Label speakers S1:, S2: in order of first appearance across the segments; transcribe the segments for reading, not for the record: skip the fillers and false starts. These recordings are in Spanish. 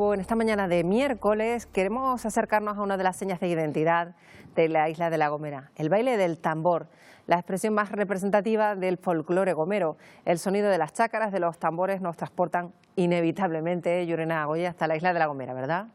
S1: En esta mañana de miércoles queremos acercarnos a una de las señas de identidad de la isla de La Gomera, el baile del tambor, la expresión más representativa del folclore gomero. El sonido de las chácaras, de los tambores, nos transportan inevitablemente, Yurena Goya, hasta la isla de La Gomera, ¿verdad?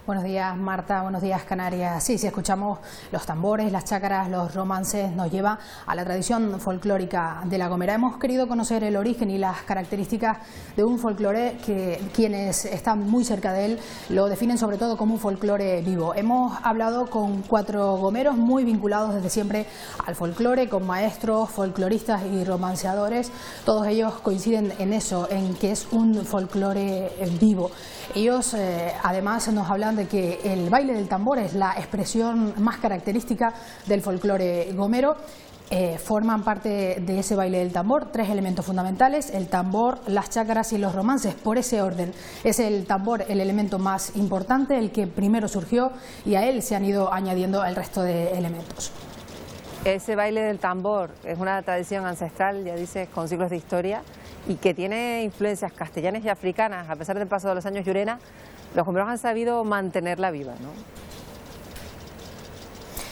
S2: Buenos días, Marta. Buenos días, Canarias. Sí, si escuchamos los tambores, las chácaras, los romances, nos lleva a la tradición folclórica de La Gomera. Hemos querido conocer el origen y las características de un folclore que quienes están muy cerca de él lo definen sobre todo como un folclore vivo. Hemos hablado con 4 gomeros muy vinculados desde siempre al folclore, con maestros, folcloristas y romanceadores. Todos ellos coinciden en eso, en que es un folclore vivo. Ellos además nos hablan de que el baile del tambor es la expresión más característica del folclore gomero. Forman parte de ese baile del tambor 3 elementos fundamentales: el tambor, las chácaras y los romances, por ese orden. Es el tambor el elemento más importante, el que primero surgió, y a él se han ido añadiendo el resto de elementos.
S1: Ese baile del tambor es una tradición ancestral, ya dices, con siglos de historia, y que tiene influencias castellanas y africanas. A pesar del paso de los años, Yurena, los gomeros han sabido mantenerla viva, ¿no?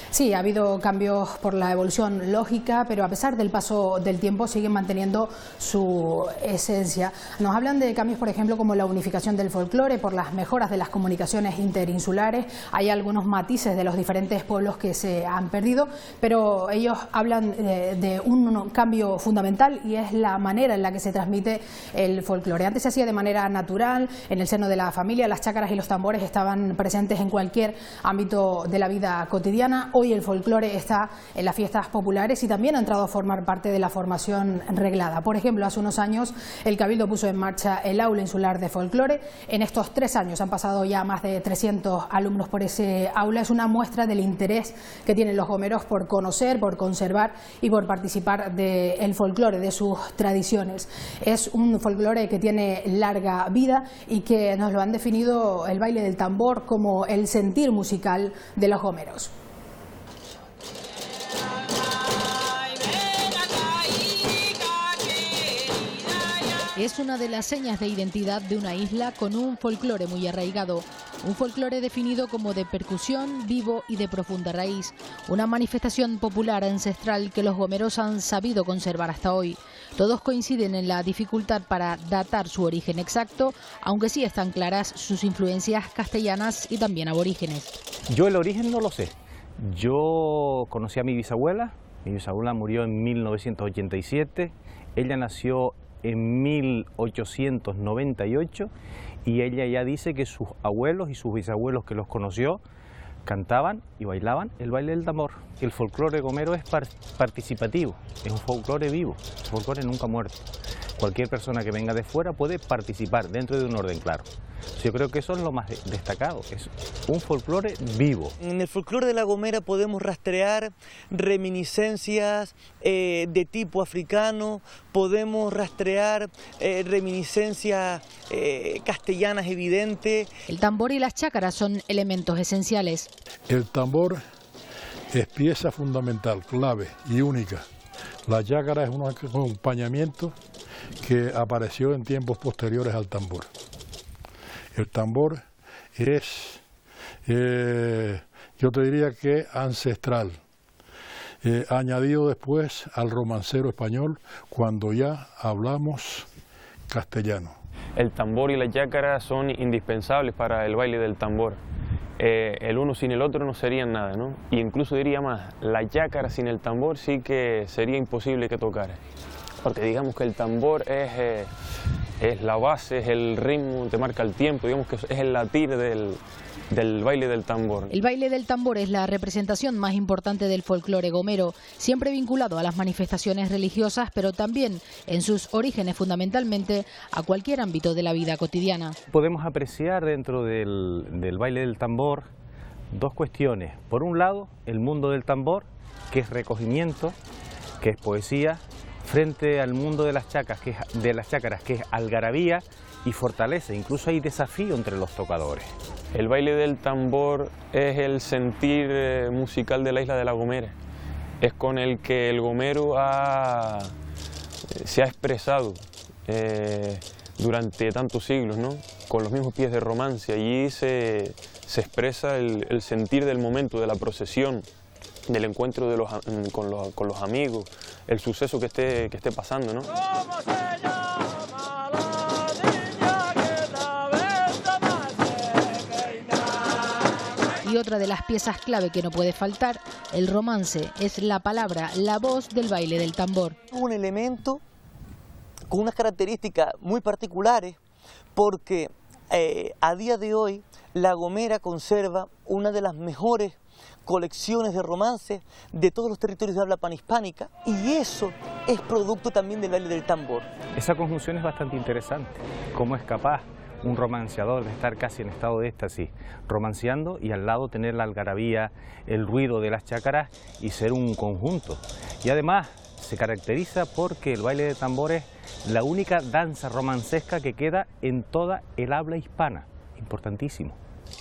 S2: Sí, ha habido cambios por la evolución lógica, pero a pesar del paso del tiempo siguen manteniendo su esencia. Nos hablan de cambios, por ejemplo, como la unificación del folclore, por las mejoras de las comunicaciones interinsulares. Hay algunos matices de los diferentes pueblos que se han perdido, pero ellos hablan de un cambio fundamental, y es la manera en la que se transmite el folclore. Antes se hacía de manera natural, en el seno de la familia. Las chácaras y los tambores estaban presentes en cualquier ámbito de la vida cotidiana. Hoy el folclore está en las fiestas populares y también ha entrado a formar parte de la formación reglada. Por ejemplo, hace unos años el Cabildo puso en marcha el aula insular de folclore. En estos 3 años han pasado ya más de 300 alumnos por ese aula. Es una muestra del interés que tienen los gomeros por conocer, por conservar y por participar del folclore, de sus tradiciones. Es un folclore que tiene larga vida y que nos lo han definido el baile del tambor como el sentir musical de los gomeros.
S3: Es una de las señas de identidad de una isla con un folclore muy arraigado, un folclore definido como de percusión, vivo y de profunda raíz, una manifestación popular ancestral que los gomeros han sabido conservar hasta hoy. Todos coinciden en la dificultad para datar su origen exacto, aunque sí están claras sus influencias castellanas y también aborígenes.
S4: Yo el origen no lo sé. Yo conocí a mi bisabuela murió en 1987, ella nació en 1898 y ella ya dice que sus abuelos y sus bisabuelos que los conoció cantaban y bailaban el baile del tambor. El folclore gomero es participativo, es un folclore vivo, un folclore nunca muerto. Cualquier persona que venga de fuera puede participar dentro de un orden claro. Yo creo que eso es lo más destacado, es un folclore vivo.
S5: En el folclore de La Gomera podemos rastrear reminiscencias de tipo africano, podemos rastrear reminiscencias castellanas evidentes.
S3: El tambor y las chácaras son elementos esenciales.
S6: El tambor es pieza fundamental, clave y única. La chácara es un acompañamiento que apareció en tiempos posteriores al tambor. El tambor es, yo te diría que ancestral, añadido después al romancero español cuando ya hablamos castellano.
S7: El tambor y la chácara son indispensables para el baile del tambor. El uno sin el otro no serían nada, ¿no? Y incluso diría más, la chácara sin el tambor sí que sería imposible que tocara. Porque digamos que el tambor es la base, es el ritmo, te marca el tiempo, digamos que es el latir del baile del tambor.
S3: El baile del tambor es la representación más importante del folclore gomero, siempre vinculado a las manifestaciones religiosas, pero también en sus orígenes fundamentalmente a cualquier ámbito de la vida cotidiana.
S4: Podemos apreciar dentro del baile del tambor 2 cuestiones. Por un lado, el mundo del tambor, que es recogimiento, que es poesía, frente al mundo de las chácaras, que es algarabía y fortaleza. Incluso hay desafío entre los tocadores.
S7: El baile del tambor es el sentir musical de la isla de La Gomera. Es con el que el gomero se ha expresado. durante tantos siglos, ¿no? Con los mismos pies de romance. Allí se expresa el sentir del momento, de la procesión, del encuentro con los amigos, el suceso que esté pasando, ¿no?
S3: Y otra de las piezas clave que no puede faltar, el romance, es la palabra, la voz del baile del tambor.
S5: Un elemento con unas características muy particulares porque a día de hoy La Gomera conserva una de las mejores colecciones de romances de todos los territorios de habla panhispánica, y eso es producto también del baile del tambor.
S4: Esa conjunción es bastante interesante. ¿Cómo es capaz un romanceador de estar casi en estado de éxtasis romanceando y al lado tener la algarabía, el ruido de las chácaras y ser un conjunto? Y además se caracteriza porque el baile de tambor es la única danza romancesca que queda en toda el habla hispana. Importantísimo.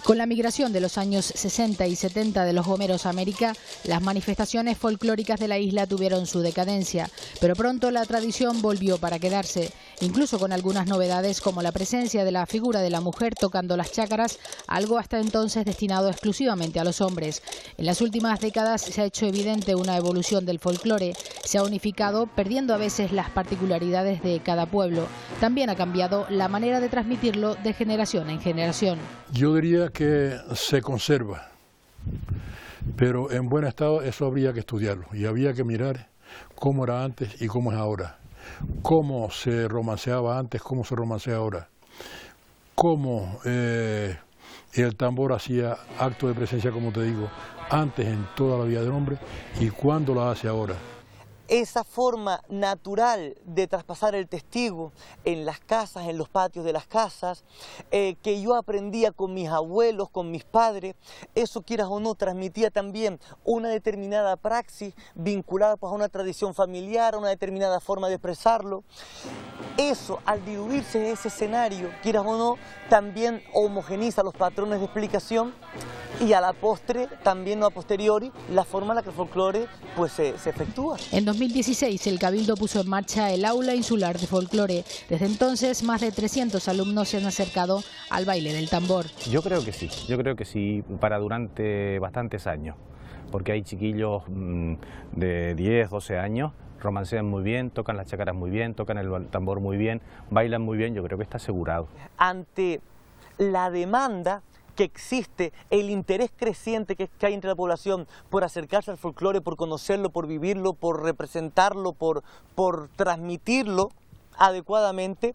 S3: Con la migración de los años 60 y 70 de los gomeros a América, las manifestaciones folclóricas de la isla tuvieron su decadencia, pero pronto la tradición volvió para quedarse, incluso con algunas novedades como la presencia de la figura de la mujer tocando las chácaras, algo hasta entonces destinado exclusivamente a los hombres. En las últimas décadas se ha hecho evidente una evolución del folclore, se ha unificado, perdiendo a veces las particularidades de cada pueblo. También ha cambiado la manera de transmitirlo de generación en generación.
S6: Yo diría que se conserva, pero en buen estado eso habría que estudiarlo y había que mirar cómo era antes y cómo es ahora, cómo se romanceaba antes, cómo se romancea ahora, cómo el tambor hacía acto de presencia, como te digo, antes en toda la vida del hombre y cuándo lo hace ahora.
S5: Esa forma natural de traspasar el testigo en las casas, en los patios de las casas, que yo aprendía con mis abuelos, con mis padres, eso quieras o no transmitía también una determinada praxis vinculada pues a una tradición familiar, a una determinada forma de expresarlo. Eso, al diluirse en ese escenario, quieras o no, también homogeniza los patrones de explicación y a la postre, también no a posteriori, la forma en la que el folclore pues, se efectúa.
S3: En 2016 el Cabildo puso en marcha el Aula Insular de Folclore. Desde entonces más de 300 alumnos se han acercado al baile del tambor.
S4: Yo creo que sí, para durante bastantes años, porque hay chiquillos de 10, 12 años, romancean muy bien, tocan las chácaras muy bien, tocan el tambor muy bien, bailan muy bien, yo creo que está asegurado.
S5: Ante la demanda que existe, el interés creciente que hay entre la población por acercarse al folclore, por conocerlo, por vivirlo, por representarlo, por transmitirlo adecuadamente,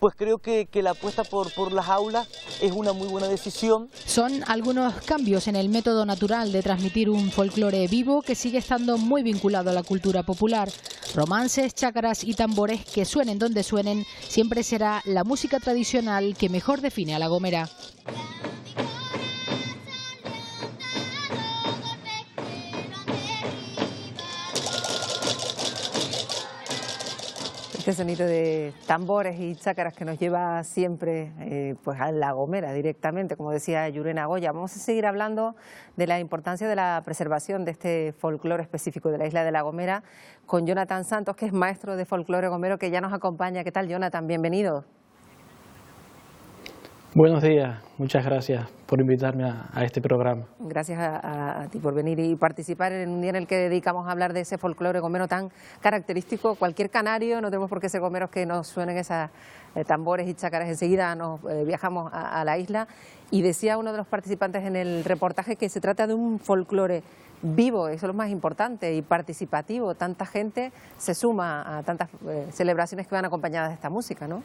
S5: pues creo que la apuesta por las aulas es una muy buena decisión.
S3: Son algunos cambios en el método natural de transmitir un folclore vivo que sigue estando muy vinculado a la cultura popular. Romances, chácaras y tambores, que suenen donde suenen, siempre será la música tradicional que mejor define a La Gomera.
S1: Este sonido de tambores y chácaras que nos lleva siempre pues a La Gomera directamente, como decía Llurena Goya. Vamos a seguir hablando de la importancia de la preservación de este folclore específico de la isla de La Gomera con Jonathan Santos, que es maestro de folclore gomero, que ya nos acompaña. ¿Qué tal, Jonathan? Bienvenido.
S8: Buenos días, muchas gracias por invitarme a este programa.
S1: Gracias a ti por venir y participar en un día en el que dedicamos a hablar de ese folclore gomero tan característico. Cualquier canario, no tenemos por qué ser gomeros que nos suenen esas tambores y chácaras, enseguida nos viajamos a la isla. Y decía uno de los participantes en el reportaje que se trata de un folclore vivo, eso es lo más importante, y participativo. Tanta gente se suma a tantas celebraciones que van acompañadas de esta música, ¿no?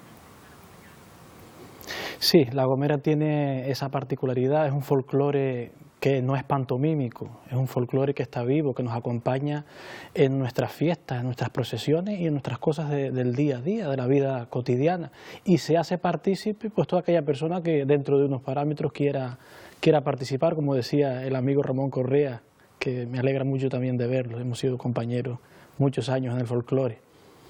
S8: Sí, La Gomera tiene esa particularidad, es un folclore que no es pantomímico, es un folclore que está vivo, que nos acompaña en nuestras fiestas, en nuestras procesiones y en nuestras cosas del día a día, de la vida cotidiana. Y se hace partícipe pues toda aquella persona que dentro de unos parámetros quiera participar, como decía el amigo Ramón Correa, que me alegra mucho también de verlo, hemos sido compañeros muchos años en el folclore.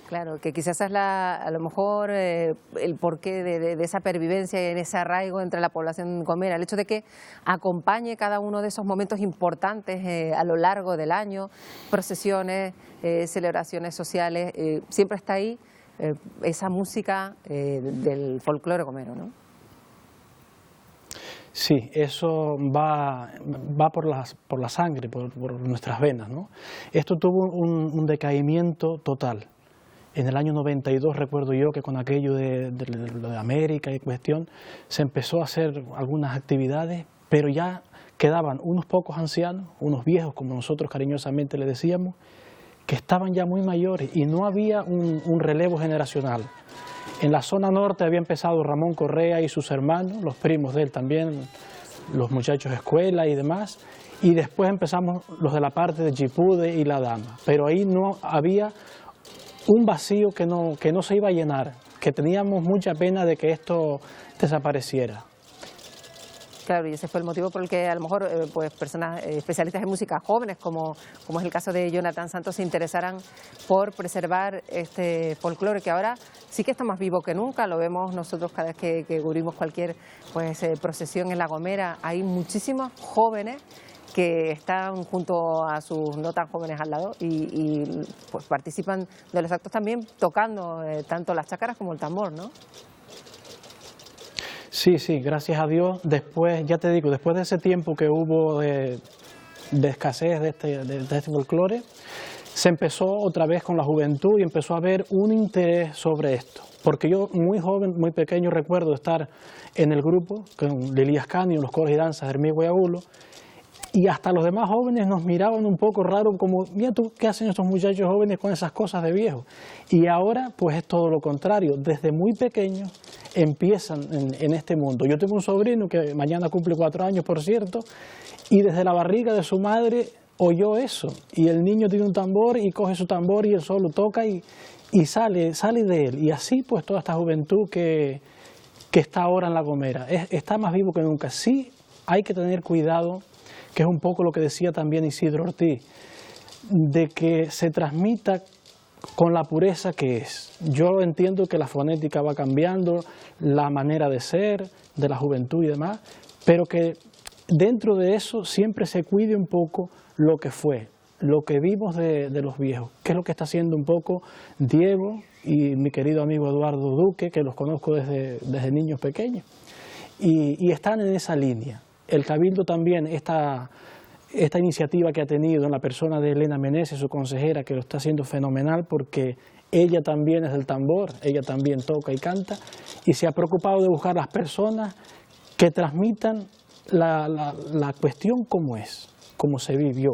S1: Claro, que quizás es a lo mejor el porqué de esa pervivencia y en ese arraigo entre la población gomera, el hecho de que acompañe cada uno de esos momentos importantes a lo largo del año, procesiones, celebraciones sociales, siempre está ahí esa música del folclore gomero, ¿no?
S8: Sí, eso va por la sangre, por nuestras venas, ¿no? Esto tuvo un decaimiento total. En el año 92 recuerdo yo que con aquello de América y cuestión se empezó a hacer algunas actividades, pero ya quedaban unos pocos ancianos, unos viejos como nosotros cariñosamente le decíamos, que estaban ya muy mayores y no había un relevo generacional. En la zona norte había empezado Ramón Correa y sus hermanos, los primos de él también, los muchachos de escuela y demás, y después empezamos los de la parte de Chipude y La Dama, pero ahí no había un vacío que no se iba a llenar, que teníamos mucha pena de que esto desapareciera.
S1: Claro, y ese fue el motivo por el que a lo mejor pues personas especialistas en música jóvenes, como es el caso de Jonathan Santos, se interesaran por preservar este folclore que ahora sí que está más vivo que nunca. Lo vemos nosotros cada vez que cubrimos cualquier procesión en La Gomera. Hay muchísimos jóvenes que están junto a sus no tan jóvenes al lado y pues participan de los actos también tocando tanto las chácaras como el tambor, ¿no?
S8: Sí, gracias a Dios, después, ya te digo, después de ese tiempo que hubo de escasez de este folclore, se empezó otra vez con la juventud y empezó a haber un interés sobre esto. Porque yo muy joven, muy pequeño, recuerdo estar en el grupo con Lili Ascanio, los coros y danzas de Hermías Guayabulo, y hasta los demás jóvenes nos miraban un poco raro, como, mira tú, ¿qué hacen estos muchachos jóvenes con esas cosas de viejo? Y ahora, pues es todo lo contrario, desde muy pequeños empiezan en este mundo. Yo tengo un sobrino que mañana cumple 4 años, por cierto, y desde la barriga de su madre oyó eso, y el niño tiene un tambor y coge su tambor y él solo toca y sale de él, y así pues toda esta juventud que está ahora en La Gomera, está más vivo que nunca. Sí hay que tener cuidado, que es un poco lo que decía también Isidro Ortiz, de que se transmita con la pureza que es. Yo entiendo que la fonética va cambiando, la manera de ser, de la juventud y demás, pero que dentro de eso siempre se cuide un poco lo que fue, lo que vimos de los viejos, que es lo que está haciendo un poco Diego y mi querido amigo Eduardo Duque, que los conozco desde niños pequeños, y están en esa línea. El Cabildo también, esta iniciativa que ha tenido en la persona de Elena Meneses, su consejera, que lo está haciendo fenomenal porque ella también es del tambor, ella también toca y canta, y se ha preocupado de buscar las personas que transmitan la cuestión como es, como se vivió,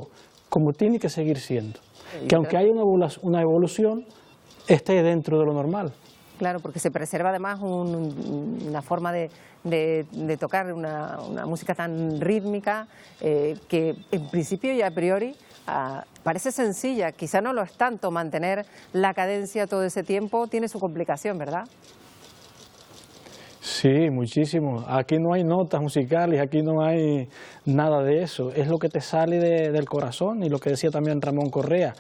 S8: como tiene que seguir siendo, que aunque haya una evolución, esté dentro de lo normal.
S1: Claro, porque se preserva además una forma de tocar una música tan rítmica que en principio y a priori parece sencilla, quizá no lo es tanto. Mantener la cadencia todo ese tiempo tiene su complicación, ¿verdad?
S8: Sí, muchísimo. Aquí no hay notas musicales, aquí no hay nada de eso. Es lo que te sale del corazón y lo que decía también Ramón Correa.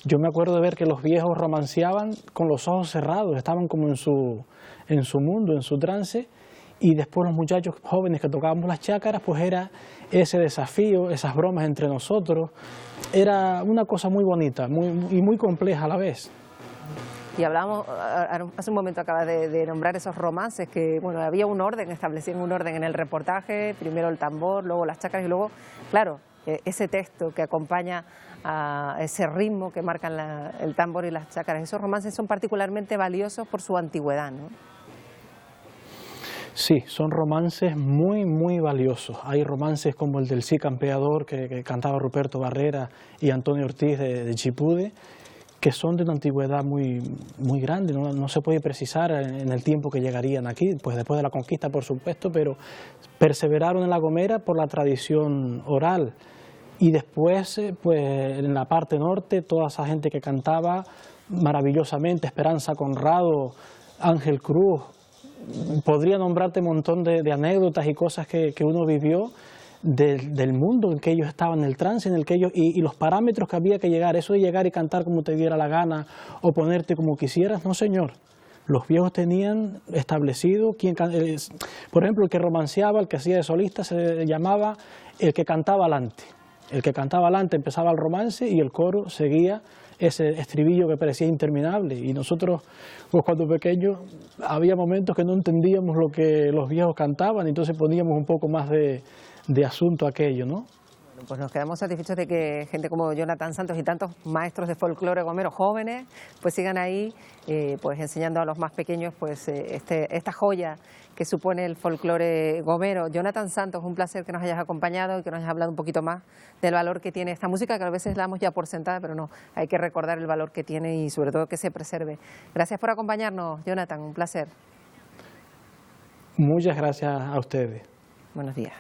S8: Yo me acuerdo de ver que los viejos romanceaban con los ojos cerrados, estaban como en su mundo, en su trance, y después los muchachos jóvenes que tocábamos las chácaras, pues era ese desafío, esas bromas entre nosotros. Era una cosa muy bonita y muy compleja a la vez.
S1: Y hablábamos, hace un momento acabas de nombrar esos romances, que bueno, había un orden, establecían un orden en el reportaje, primero el tambor, luego las chácaras y luego, claro, ese texto que acompaña a ese ritmo que marcan el tambor y las chácaras. Esos romances son particularmente valiosos por su antigüedad, ¿no?
S8: Sí, son romances muy, muy valiosos. Hay romances como el del Sí Campeador que cantaba Ruperto Barrera y Antonio Ortiz de Chipude, que son de una antigüedad muy grande, no se puede precisar en el tiempo que llegarían aquí, pues después de la conquista por supuesto, pero perseveraron en La Gomera por la tradición oral. Y después, pues en la parte norte, toda esa gente que cantaba maravillosamente, Esperanza Conrado, Ángel Cruz, podría nombrarte un montón de anécdotas y cosas que uno vivió del mundo en que ellos estaban, en el trance en el que ellos, y los parámetros que había que llegar, eso de llegar y cantar como te diera la gana o ponerte como quisieras, no señor. Los viejos tenían establecido, por ejemplo, el que romanceaba, el que hacía de solista, se llamaba el que cantaba alante. El que cantaba alante empezaba el romance y el coro seguía ese estribillo que parecía interminable, y nosotros, pues cuando pequeños, había momentos que no entendíamos lo que los viejos cantaban, entonces poníamos un poco más de asunto a aquello, ¿no?
S1: Bueno, pues nos quedamos satisfechos de que gente como Jonathan Santos y tantos maestros de folclore gomero jóvenes pues sigan ahí pues enseñando a los más pequeños pues esta joya que supone el folclore gomero. Jonathan Santos, un placer que nos hayas acompañado y que nos hayas hablado un poquito más del valor que tiene esta música, que a veces la damos ya por sentada, pero no, hay que recordar el valor que tiene y sobre todo que se preserve. Gracias por acompañarnos, Jonathan, un placer.
S8: Muchas gracias a ustedes.
S1: Buenos días.